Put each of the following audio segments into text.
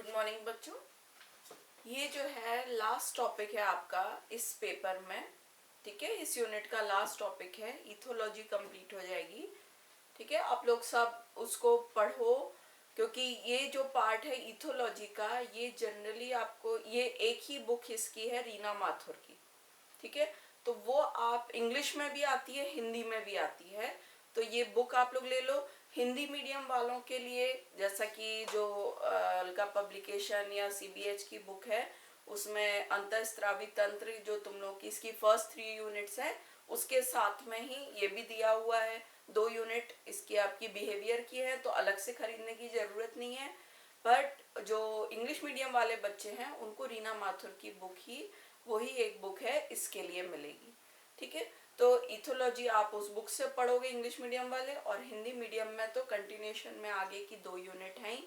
Good morning बच्चों। ये जो है लास्ट टॉपिक है आपका इस पेपर में। ठीक है, इस यूनिट का लास्ट टॉपिक है। इथोलॉजी कंप्लीट हो जाएगी। ठीक है, आप लोग सब उसको पढ़ो, क्योंकि ये जो पार्ट है इथोलॉजी का, ये जनरली आपको, ये एक ही बुक इसकी है, रीना माथुर की। ठीक है, तो वो आप इंग्लिश में भी आती है, हिंदी में भी आती है, तो ये बुक आप लोग ले लो। हिंदी मीडियम वालों के लिए, जैसा कि जो अलका पब्लिकेशन या सीबीएच की बुक है, उसमें अंतःस्रावी तंत्र जो तुम लोग की इसकी फर्स्ट 3 यूनिट्स है, उसके साथ में ही ये भी दिया हुआ है। 2 यूनिट इसकी आपकी बिहेवियर की है, तो अलग से खरीदने की जरूरत नहीं है। बट जो इंग्लिश मीडियम वाले बच्चे हैं उनको रीना माथुर की बुक ही, वही एक बुक है, इसके लिए मिलेगी। ठीक है, तो इथोलॉजी आप उस बुक से पढ़ोगे इंग्लिश मीडियम वाले, और हिंदी मीडियम में तो कंटिन्यूशन में आगे की 2 यूनिट हैं ही।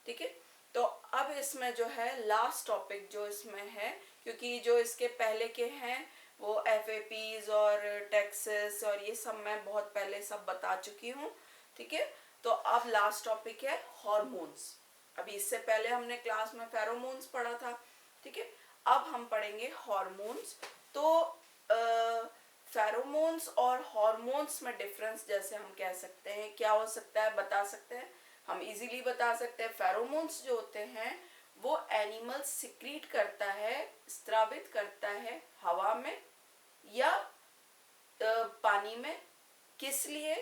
ठीक है, तो अब इसमें जो है लास्ट टॉपिक जो इसमें है, क्योंकि जो इसके पहले के हैं वो एफएपीज और टैक्सेस और ये सब मैं बहुत पहले सब बता चुकी हूँ। ठीक है, तो अब लास्ट टॉपिक है हॉर्मोन्स। अभी इससे पहले हमने क्लास में फेरोमोन्स पढ़ा था। ठीक है, अब हम पढ़ेंगे हॉर्मोन्स। तो फेरोमोन्स और हॉर्मोन्स में डिफरेंस जैसे हम कह सकते हैं, क्या हो सकता है बता सकते हैं, हम इजीली बता सकते हैं। फेरोमोन्स जो होते हैं वो एनिमल सिक्रीट करता है, स्रावित करता है हवा में या पानी में। किस लिए?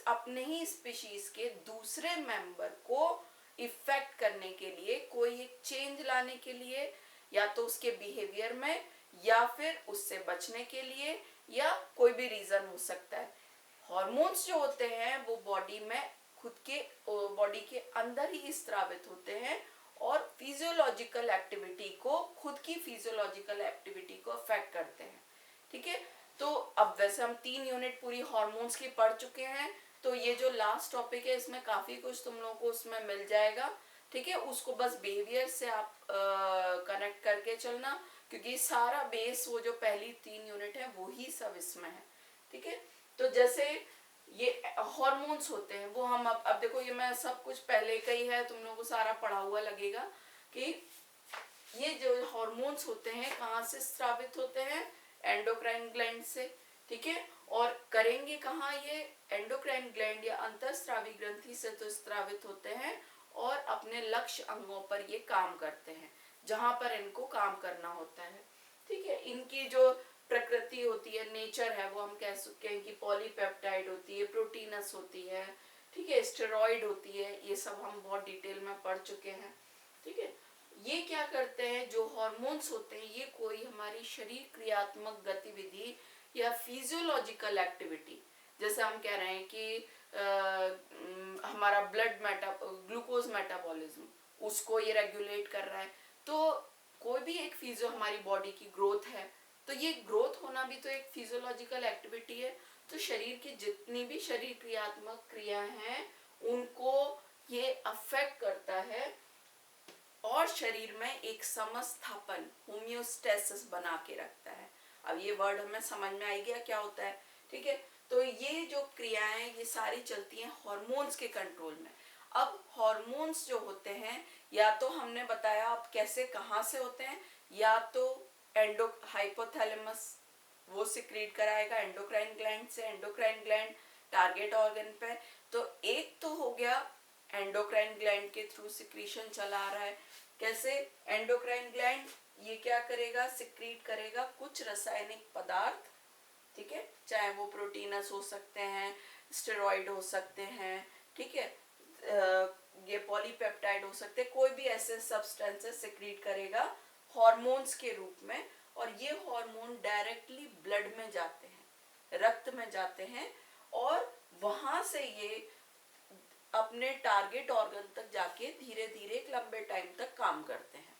अपने ही स्पीशीज के दूसरे मेंबर को इफेक्ट करने के लिए, कोई एक चेंज लाने के लिए, या तो उसके बिहेवियर में, या फिर उससे बचने के लिए, या कोई भी रीजन हो सकता है। हॉर्मोन्स जो होते हैं वो बॉडी में खुद के बॉडी के अंदर ही स्रावित होते हैं और फिजियोलॉजिकल एक्टिविटी को, खुद की फिजियोलॉजिकल एक्टिविटी को अफेक्ट करते हैं। ठीक है, तो अब वैसे हम 3 यूनिट पूरी हॉर्मोन्स की पढ़ चुके हैं, तो ये जो लास्ट टॉपिक है इसमें काफी कुछ तुम लोगों को उसमें मिल जाएगा। ठीक है, उसको बस बिहेवियर से आप कनेक्ट करके चलना, क्योंकि सारा बेस वो जो पहली 3 यूनिट है वो ही सब इसमें है। ठीक है, तो जैसे ये हॉर्मोन्स होते हैं वो हम अब देखो, ये मैं सब कुछ पहले का ही है, तुम लोगों को सारा पढ़ा हुआ लगेगा कि ये जो हॉर्मोन्स होते हैं कहाँ से स्रावित होते हैं, एंडोक्राइन ग्लैंड से। ठीक है, और करेंगे कहाँ ये, एंडोक्राइन ग्लैंड या अंतःस्रावी ग्रंथि से तो स्रावित होते हैं, और अपने लक्ष्य अंगों पर ये काम करते हैं जहां पर इनको काम करना होता है। ठीक है, इनकी जो प्रकृति होती है, नेचर है, वो हम कह सकते हैं कि पॉलीपेप्टाइड होती है, प्रोटीनस होती है, ठीक है, स्टेरॉइड होती है, ये सब हम बहुत डिटेल में पढ़ चुके हैं। ठीक है, ये क्या करते हैं, जो हॉर्मोन्स होते हैं ये कोई हमारी शरीर क्रियात्मक गतिविधि या फिजियोलॉजिकल एक्टिविटी, जैसे हम कह रहे हैं कि हमारा ग्लूकोज मेटाबॉलिज्म, उसको ये रेगुलेट कर रहा है। तो कोई भी एक फिजियो, हमारी बॉडी की ग्रोथ है, तो ये ग्रोथ होना भी तो एक फिजियोलॉजिकल एक्टिविटी है। तो शरीर की जितनी भी शरीर क्रियात्मक क्रिया हैं उनको ये अफेक्ट करता है, और शरीर में एक समस्थापन, होम्योस्टेसिस बना के रखता है। अब ये वर्ड हमें समझ में आई गया क्या होता है। ठीक है, तो ये जो क्रियाएं ये सारी चलती हैं हॉर्मोन्स के कंट्रोल में। अब हॉर्मोन्स जो होते हैं, या तो हमने बताया अब कैसे कहाँ से होते हैं, या तो हाइपोथैलेमस वो सिक्रीट कराएगा एंडोक्राइन ग्लैंड से, एंडोक्राइन ग्लैंड टारगेट ऑर्गन पे। तो एक तो हो गया एंडोक्राइन ग्लैंड के थ्रू सिक्रीशन चला आ रहा है। कैसे? एंडोक्राइन ग्लैंड ये क्या करेगा, सिक्रीट करेगा कुछ रासायनिक पदार्थ। ठीक है, चाहे वो प्रोटीनस हो सकते हैं, स्टेरॉइड हो सकते हैं, ठीक है, ये पॉलीपेप्टाइड हो सकते हैं, कोई भी ऐसे सब्सटेंसेस सिक्रीट करेगा हॉर्मोन्स के रूप में, और ये हार्मोन डायरेक्टली ब्लड में जाते हैं, रक्त में जाते हैं, और वहां से ये अपने टारगेट ऑर्गन तक जाके धीरे धीरे एक लंबे टाइम तक काम करते हैं।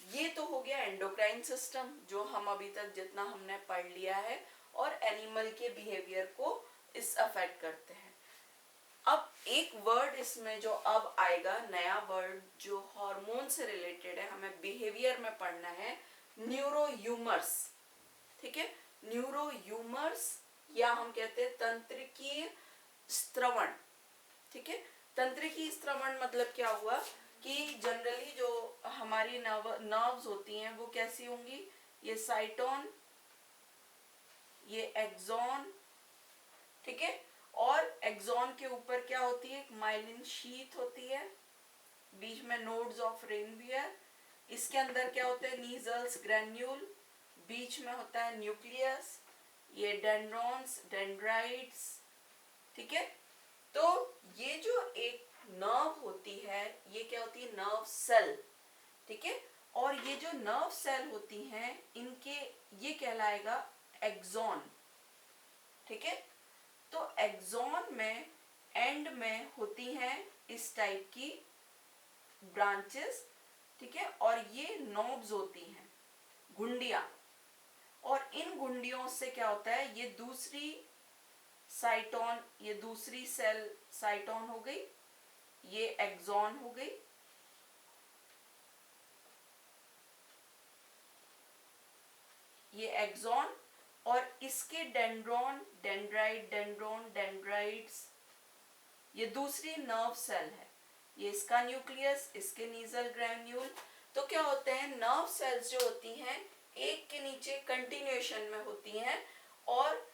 ये तो हो गया एंडोक्राइन सिस्टम, जो हम अभी तक जितना हमने पढ़ लिया है, और एनिमल के बिहेवियर को इस अफेक्ट करते हैं। अब एक वर्ड इसमें जो अब आएगा, नया वर्ड जो हार्मोन से रिलेटेड है, हमें बिहेवियर में पढ़ना है, न्यूरोह्यूमर्स। ठीक है, न्यूरोह्यूमर्स, या हम कहते हैं तंत्रिकीय स्त्रवण। ठीक है, तंत्रिकीय स्त्रवण मतलब क्या हुआ कि जनरली जो हमारी नर्व्स होती हैं वो कैसी होंगी, ये साइटोन, ये एक्सॉन, ठीक है, और एक्सॉन के ऊपर क्या होती है, एक माइलिन शीथ होती है, बीच में नोड्स ऑफ रेनवियर, इसके अंदर क्या होता है, नीजल्स ग्रैन्यूल, बीच में होता है न्यूक्लियस, ये डेंड्रॉन्स, डेंड्राइट्स, ठीक है। तो ये जो एक नर्व होती है ये क्या होती है, नर्व सेल, ठीक है, और ये जो नर्व सेल होती हैं इनके ये कहलाएगा एक्सॉन, ठीक है। तो एक्सॉन में एंड में होती हैं इस टाइप की ब्रांचेस, ठीक है, और ये नोब्स होती हैं, घुंडियां, और इन घुंडियों से क्या होता है, ये दूसरी साइटोन, ये दूसरी सेल साइटोन हो गई, ये एक्सॉन हो गई, ये एक्सॉन, और इसके डेंड्रॉन, डेंड्राइट, डेंड्रॉन, डेंड्राइट्स, ये दूसरी नर्व सेल है, ये इसका न्यूक्लियस, इसके नीजल ग्रैन्यूल। तो क्या होते हैं, नर्व सेल्स जो होती हैं एक के नीचे कंटिन्यूएशन में होती हैं, और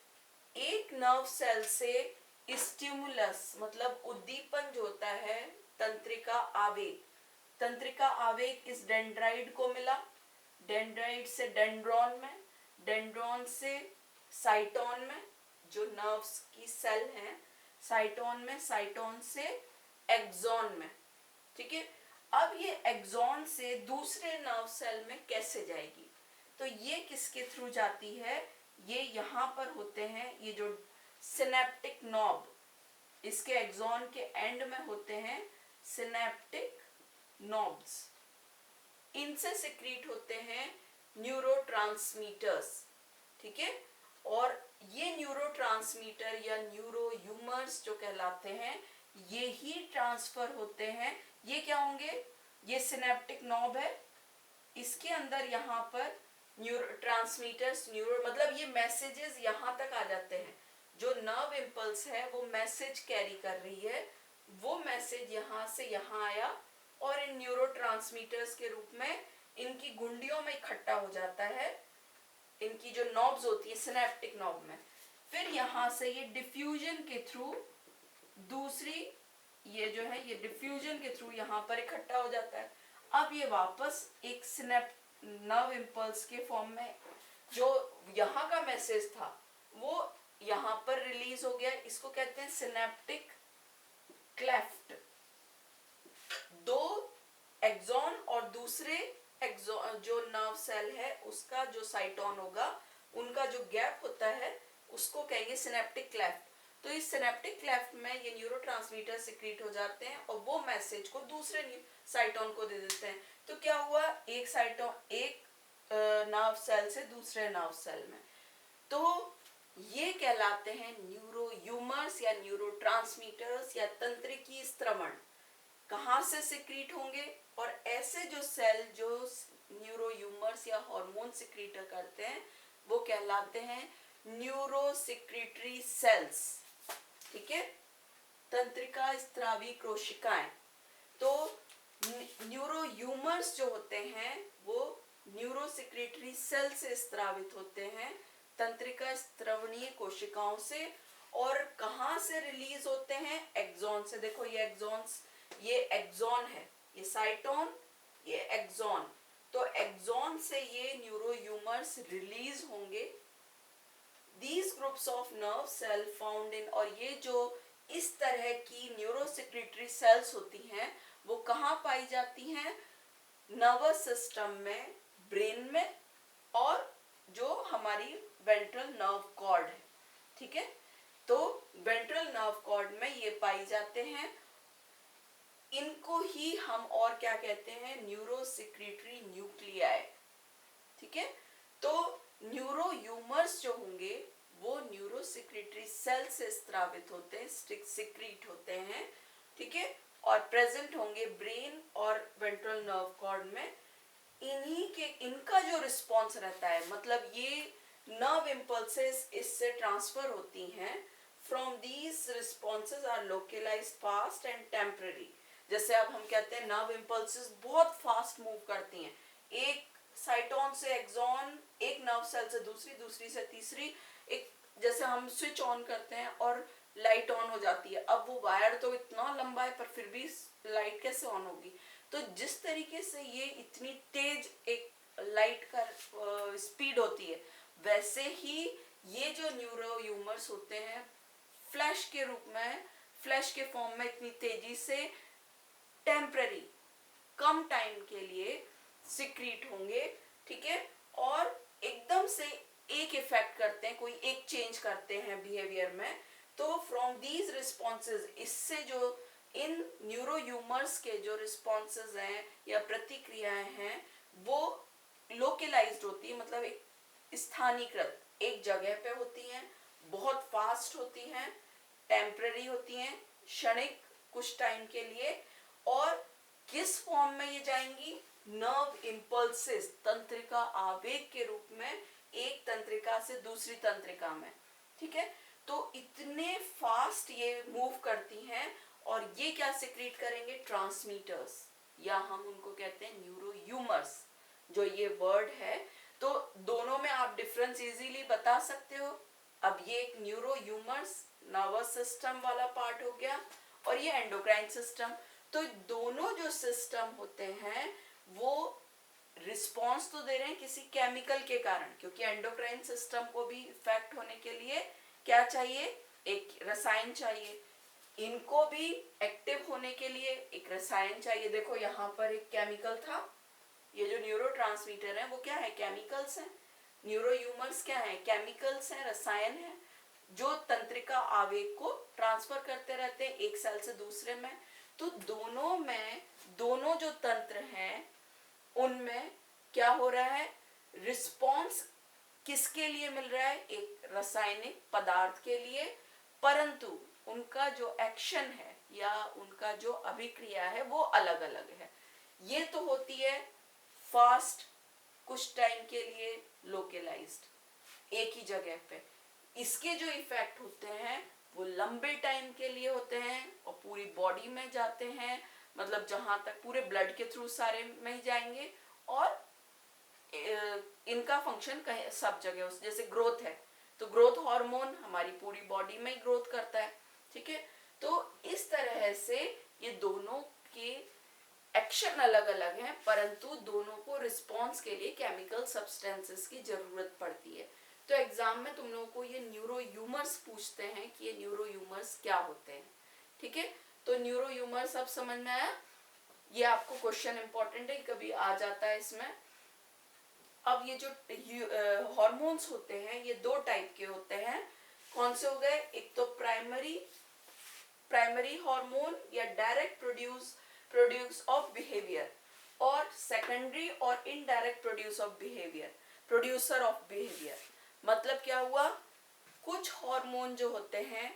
एक नर्व सेल से स्टिमुलस मतलब उद्दीपन जो होता है, तंत्रिका आवेग, तंत्रिका आवेग इस डेंड्राइट को मिला, डेंड्राइट से डेंड्रॉन में, डेंड्रॉन से साइटोन में, जो नर्व्स की सेल हैं, साइटोन में, साइटोन से एक्सॉन में, ठीक है। अब ये एक्सॉन से दूसरे नर्व सेल में कैसे जाएगी, तो ये किसके थ्रू जाती है, ये यहाँ पर होते हैं, ये जो सिनेप्टिक नॉब, इसके एक्सॉन के एंड में होते हैं सिनेप्टिक नॉब्स, इनसे सिक्रीट होते हैं न्यूरोट्रांसमीटर्स, ठीक है, और ये न्यूरोट्रांसमीटर या न्यूरोह्यूमर्स जो कहलाते हैं ये ही ट्रांसफर होते हैं, ये क्या होंगे, ये सिनेप्टिक नॉब है, इसके अंदर यहाँ पर न्यूरो ट्रांसमीटर्स, न्यूरो मतलब ये मैसेजेस यहाँ तक आ जाते हैं, जो नर्व इम्पल्स है वो मैसेज कैरी कर रही है, वो मैसेज यहाँ से यहाँ आया और इन न्यूरोट्रांसमीटर्स के रूप में इनकी गुंडियों में इकट्ठा हो जाता है, इनकी जो नॉब्स होती है सिनेप्टिक नॉब में, फिर यहाँ से ये डिफ्यूजन के थ्रू दूसरी, ये जो है ये डिफ्यूजन के थ्रू यहाँ पर इकट्ठा हो जाता है। अब ये वापस एक नर्व इम्पल्स के फॉर्म में जो यहाँ का मैसेज था वो यहाँ पर रिलीज हो गया, इसको कहते हैं सिनेप्टिक क्लेफ्ट। दो एक्सॉन और दूसरे एक्सॉन जो नर्व सेल है उसका जो साइटोन होगा, उनका जो गैप होता है उसको कहेंगे सिनेप्टिक क्लेफ्ट। तो इस सिनेप्टिक क्लेफ्ट में ये न्यूरोट्रांसमीटर सिक्रीट हो जाते हैं और वो मैसेज को दूसरे साइटोन को दे देते हैं। तो क्या हुआ, एक साइटोन एक नर्व सेल से दूसरे नर्व सेल में, तो ये कहलाते हैं न्यूरोह्यूमर्स या न्यूरोट्रांसमीटर्स या तंत्रिकी स्त्रवण। कहाँ से सिक्रीट होंगे, और ऐसे जो सेल जो न्यूरोह्यूमर्स या हार्मोन सिक्रीट करते हैं वो कहलाते हैं न्यूरोसिक्रीटरी सेल्स, ठीक है, तंत्रिका स्त्रावी कोशिकाएं। तो न्यूरोह्यूमर्स जो होते हैं वो न्यूरोसिक्रीटरी सेल से स्त्रावित होते हैं, तंत्रिका स्त्रवणीय कोशिकाओं से, और कहाँ से रिलीज होते हैं, एक्सॉन से। देखो ये एक्सॉन्स, ये एक्सॉन है, ये साइटोन, ये एक्सॉन, तो एक्सॉन से ये न्यूरोह्यूमर्स रिलीज होंगे। These groups of nerve cell found in, और ये जो इस तरह की न्यूरोसिक्रीटरी सेल्स होती हैं वो कहाँ पाई जाती हैं, नर्वस सिस्टम में, ब्रेन में, और जो हमारी वेंट्रल नर्व कॉर्ड है, ठीक है, तो वेंट्रल नर्व कॉर्ड में ये पाई जाते हैं। इनको ही हम और क्या कहते हैं, न्यूरोसिक्रीटरी न्यूक्लियाई, ठीक है। तो न्यूरोह्यूमर्स जो होंगे वो न्यूरोसिक्रीटरी सेल से स्त्रावित होते हैं, सिक्रीट होते हैं, ठीक है, और प्रेजेंट होंगे ब्रेन और वेंट्रल नर्व कॉर्ड में। इन्हीं के इनका जो रिस्पॉन्स रहता है, मतलब ये नर्व इम्पल्सेस इससे ट्रांसफर होती हैं, from these responses are localized, fast and temporary. जैसे अब हम कहते हैं नर्व इम्पल्सेस बहुत फास्ट मूव करती हैं, एक साइटोन से एक्सॉन, एक नर्व सेल से दूसरी, दूसरी से तीसरी, एक जैसे हम स्विच ऑन करते हैं और लाइट ऑन हो जाती है, अब वो वायर तो इतना लंबा है पर फिर भी लाइट कैसे ऑन होगी। तो जिस तरीके से ये इतनी तेज एक लाइट का स्पीड होती है, वैसे ही ये जो न्यूरो ह्यूमर्स होते हैं फ्लैश के रूप में, फ्लैश के फॉर्म में इतनी तेजी से टेम्पररी कम टाइम के लिए सिक्रीट होंगे, ठीक है, और एकदम से एक इफेक्ट करते हैं, कोई एक चेंज करते हैं बिहेवियर में। तो फ्रॉम दीज रिस्पॉन्सेज, इससे जो इन न्यूरो ह्यूमर्स के जो रिस्पॉन्सेज हैं या प्रतिक्रियाएं हैं वो लोकलाइज्ड होती है, मतलब एक स्थानीकृत एक जगह पे होती हैं, बहुत फास्ट होती हैं, टेम्पररी होती हैं, क्षणिक कुछ टाइम के लिए, और किस फॉर्म में ये जाएंगी, नर्व इम्पल्सेस, तंत्रिका आवेग के रूप में, एक तंत्रिका से दूसरी तंत्रिका में, ठीक है। तो इतने फास्ट ये मूव करती हैं और ये क्या सिक्रीट करेंगे, ट्रांसमीटर्स, या हम उनको कहते हैं न्यूरो ह्यूमर्स, जो ये वर्ड है। तो दोनों में आप डिफरेंस इजीली बता सकते हो। अब ये एक न्यूरो ह्यूमर्स नर्वस सिस्टम वाला पार्ट हो गया, और ये एंडोक्राइन सिस्टम। तो दोनों जो सिस्टम होते हैं वो रिस्पॉन्स तो दे रहे हैं किसी केमिकल के कारण, क्योंकि एंडोक्राइन सिस्टम को भी इफेक्ट होने के लिए क्या चाहिए, एक रसायन चाहिए, इनको भी एक्टिव होने के लिए एक रसायन चाहिए। देखो यहाँ पर एक केमिकल था, ये जो न्यूरोट्रांसमीटर है वो क्या है, केमिकल्स हैं। न्यूरो ह्यूमर्स क्या है, केमिकल्स हैं, रसायन है, जो तंत्रिका आवेग को ट्रांसफर करते रहते हैं एक सेल से दूसरे में। तो दोनों में, दोनों जो तंत्र हैं उनमें क्या हो रहा है, रिस्पॉन्स किसके लिए मिल रहा है, एक रासायनिक पदार्थ के लिए, परंतु उनका जो एक्शन है या उनका जो अभिक्रिया है वो अलग अलग है। ये तो होती है फास्ट, कुछ टाइम के लिए लोकलाइज्ड एक ही जगह पे। इसके जो इफेक्ट होते हैं वो लंबे टाइम के लिए होते हैं और पूरी बॉडी में जाते हैं, मतलब जहां तक पूरे ब्लड के थ्रू सारे में ही जाएंगे, और इनका फंक्शन कहीं सब जगह उस, जैसे ग्रोथ है तो ग्रोथ हार्मोन हमारी पूरी बॉडी में ग्रोथ करता है, ठीक है। तो इस तरह से ये दोनों के एक्शन अलग अलग हैं, परंतु दोनों को रिस्पॉन्स के लिए केमिकल सब्सटेंसेस की जरूरत पड़ती है। तो एग्जाम में तुम लोगों को ये न्यूरो ह्यूमर्स पूछते हैं कि ये न्यूरो ह्यूमर्स क्या होते हैं, ठीक है। तो न्यूरो ह्यूमर्स अब समझ में आया, ये आपको क्वेश्चन इंपॉर्टेंट है, कभी आ जाता है इसमें। अब ये जो हार्मोन्स होते हैं ये दो टाइप के होते हैं, कौन से हो गए, एक तो प्राइमरी हार्मोन या डायरेक्ट प्रोड्यूस ऑफ बिहेवियर, और सेकेंडरी और इनडायरेक्ट प्रोड्यूसर ऑफ बिहेवियर। मतलब क्या हुआ, कुछ हार्मोन जो होते हैं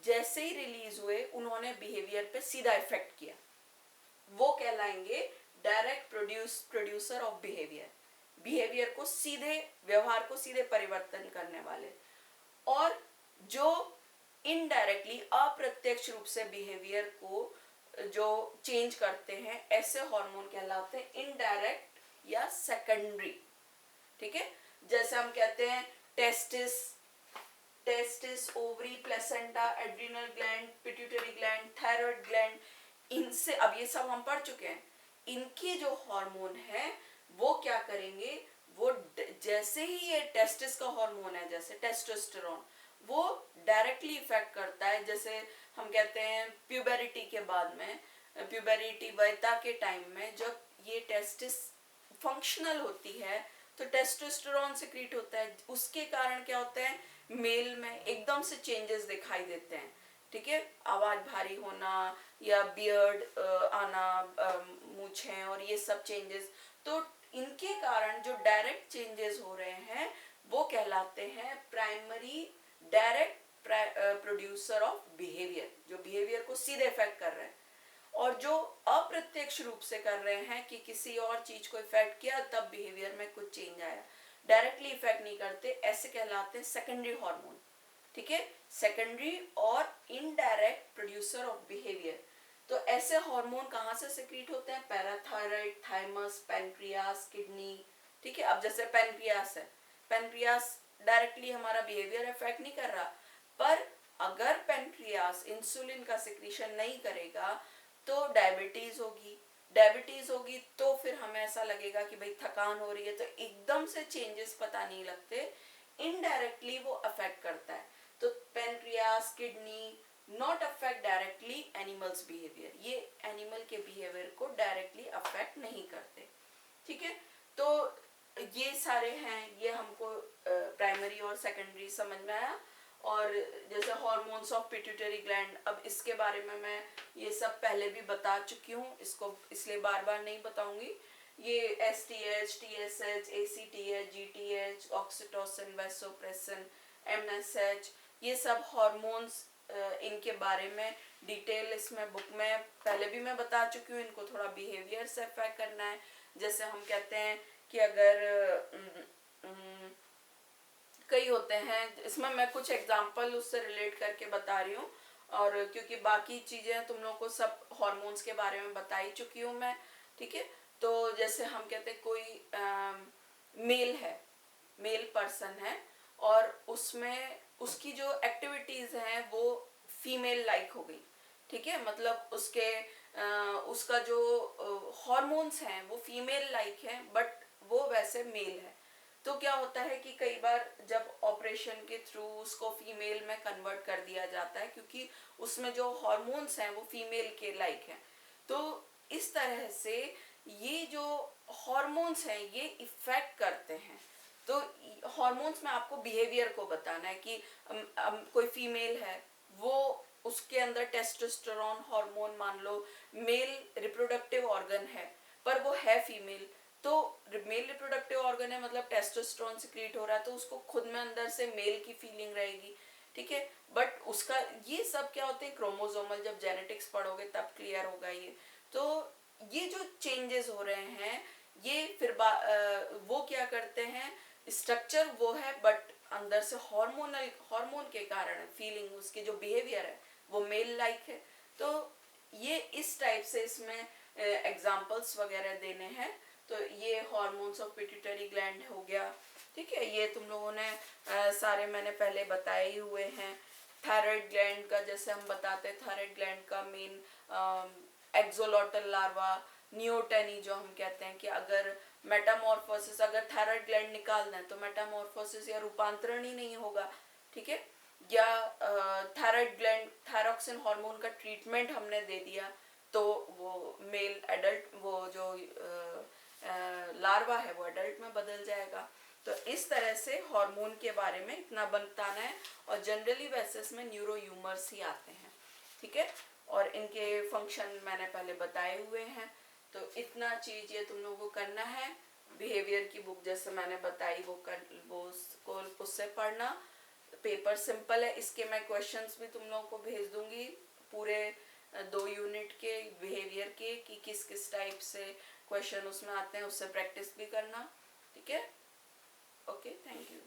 जैसे ही रिलीज हुए उन्होंने बिहेवियर पे सीधा इफेक्ट किया, वो कहलाएंगे डायरेक्ट प्रोड्यूसर ऑफ बिहेवियर को सीधे, व्यवहार को सीधे परिवर्तन करने वाले। और जो इनडायरेक्टली अप्रत्यक्ष रूप से बिहेवियर को जो चेंज करते हैं ऐसे हार्मोन कहलाते हैं इनडायरेक्ट या सेकेंडरी, ठीक है। जैसे हम कहते हैं testis, ovary, placenta, adrenal gland, pituitary gland, thyroid gland, इनसे अब ये सब हम पढ़ चुके हैं। इनके जो हार्मोन है वो क्या करेंगे, वो जैसे ही ये टेस्टिस का हार्मोन है जैसे टेस्टोस्टेरोन, वो डायरेक्टली इफेक्ट करता है। जैसे हम कहते हैं प्यूबरिटी के बाद में, प्यूबरिटी वयता के टाइम में जब ये टेस्टिस फंक्शनल होती है तो टेस्टोस्टेरोन सिक्रीट होता है, उसके कारण क्या होता है, मेल में एकदम से चेंजेस दिखाई देते हैं, ठीक है। आवाज भारी होना या बियर्ड आना, मूछें और ये सब चेंजेस, तो इनके कारण जो डायरेक्ट चेंजेस हो रहे हैं वो कहलाते हैं primary direct producer of behaviour, जो बिहेवियर को सीधे इफेक्ट कर रहे हैं। और जो अप्रत्यक्ष रूप से कर रहे हैं कि किसी और चीज को इफेक्ट किया तब बिहेवियर में कुछ चेंज आया, डायरेक्टली इफेक्ट नहीं करते, ऐसे कहलाते हैं सेकेंडरी हार्मोन, ठीक है। सेकेंडरी और इनडायरेक्ट प्रोड्यूसर ऑफ बिहेवियर। तो ऐसे हार्मोन कहाँ से सिक्रीट होते हैं? Parathyroid, thymus, pancreas, kidney. ठीक है, अब जैसे पेनक्रियास है, पेनक्रियास डायरेक्टली हमारा बिहेवियर इफेक्ट नहीं कर रहा, पर अगर पेनक्रियास इंसुलिन का सिक्रीशन नहीं करेगा तो डायबिटीज होगी, डायबिटीज होगी तो फिर हमें ऐसा लगेगा कि भाई थकान हो रही है, तो एकदम से चेंजेस पता नहीं लगते, इनडायरेक्टली वो अफेक्ट करता है। तो pancreas, kidney not affect directly animals behaviour, ये एनिमल के बिहेवियर को डायरेक्टली अफेक्ट नहीं करते। ठीक है, तो ये सारे हैं, ये हमको प्राइमरी और सेकेंडरी समझ में आया। और जैसे हॉर्मोन्स ऑफ पिट्यूटरी ग्लैंड, अब इसके बारे में मैं ये सब पहले भी बता चुकी हूँ, इसको इसलिए बार बार नहीं बताऊंगी। ये STH, TSH, ACTH, GTH, oxytocin, vasopressin, MSH, ये सब हॉर्मोन्स, इनके बारे में डिटेल इसमें बुक में पहले भी मैं बता चुकी हूँ। इनको थोड़ा बिहेवियर से अफेक्ट करना है। जैसे हम कहते हैं कि अगर कई होते हैं, इसमें मैं कुछ एग्जांपल उससे रिलेट करके बता रही हूँ, और क्योंकि बाकी चीजें तुम लोगों को सब हॉर्मोन्स के बारे में बता ही चुकी हूँ मैं। ठीक है, तो जैसे हम कहते हैं कोई मेल है, मेल पर्सन है, और उसमें उसकी जो एक्टिविटीज हैं वो फीमेल लाइक हो गई। ठीक है, मतलब उसका जो हॉर्मोन्स हैं वो फीमेल लाइक हैं, बट वो वैसे मेल है। तो क्या होता है कि कई बार जब ऑपरेशन के थ्रू उसको फीमेल में कन्वर्ट कर दिया जाता है, क्योंकि उसमें जो हॉर्मोन्स हैं वो फीमेल के लाइक हैं। तो इस तरह से ये जो हॉर्मोन्स हैं ये इफेक्ट करते हैं। तो हॉर्मोन्स में आपको बिहेवियर को बताना है कि कोई फीमेल है, वो उसके अंदर टेस्टोस्टेरोन हार्मोन, मान लो मेल रिप्रोडक्टिव ऑर्गन है पर वो है फीमेल, तो मेल रिप्रोडक्टिव ऑर्गन है मतलब टेस्टोस्टेरोन सिक्रीट हो रहा है, तो उसको खुद में अंदर से मेल की फीलिंग रहेगी। ठीक है, बट उसका ये सब क्या होते हैं क्रोमोसोमल, जब जेनेटिक्स पढ़ोगे तब क्लियर होगा ये। तो ये जो चेंजेस हो रहे हैं ये फिर वो क्या करते हैं, स्ट्रक्चर वो है बट अंदर से हार्मोन के कारण फीलिंग, उसके जो बिहेवियर है वो मेल लाइक है। तो ये इस टाइप से इसमें एग्जांपल्स वगैरह देने हैं। तो ये हॉर्मोन्स ऑफ पिट्यूटरी ग्लैंड हो गया। ठीक है, ये तुम लोगों ने सारे मैंने पहले बताए ही हुए हैं। थायराइड ग्लैंड का जैसे हम बताते हैं, थायराइड ग्लैंड का मेन एक्सोलोटल लार्वा, नियोटेनी जो हम कहते हैं कि अगर मेटामॉर्फोसिस, अगर थायराइड ग्लैंड निकालना है तो मेटामॉर्फोसिस या रूपांतरण ही नहीं होगा। ठीक है, या थायराइड ग्लैंड, थायरोक्सिन हार्मोन का ट्रीटमेंट हमने दे दिया तो वो मेल एडल्ट, वो जो लार्वा है वो एडल्ट में बदल जाएगा। तो इस तरह से हार्मोन के बारे में इतना बताना है, और जनरली वैसे इसमें न्यूरो ह्यूमर्स ही आते हैं। ठीक है, और इनके फंक्शन मैंने पहले बताए हुए हैं। तो इतना चीज ये तुम लोगों को करना है। बिहेवियर की बुक जैसे मैंने बताई वो उसको उससे पढ़ना। पेपर सिंपल है, इसके मैं क्वेश्चंस भी तुम लोगों को भेज दूंगी पूरे 2 यूनिट के बिहेवियर के, कि किस किस टाइप से क्वेश्चन उसमें आते हैं, उससे प्रैक्टिस भी करना। ठीक है, ओके, थैंक यू।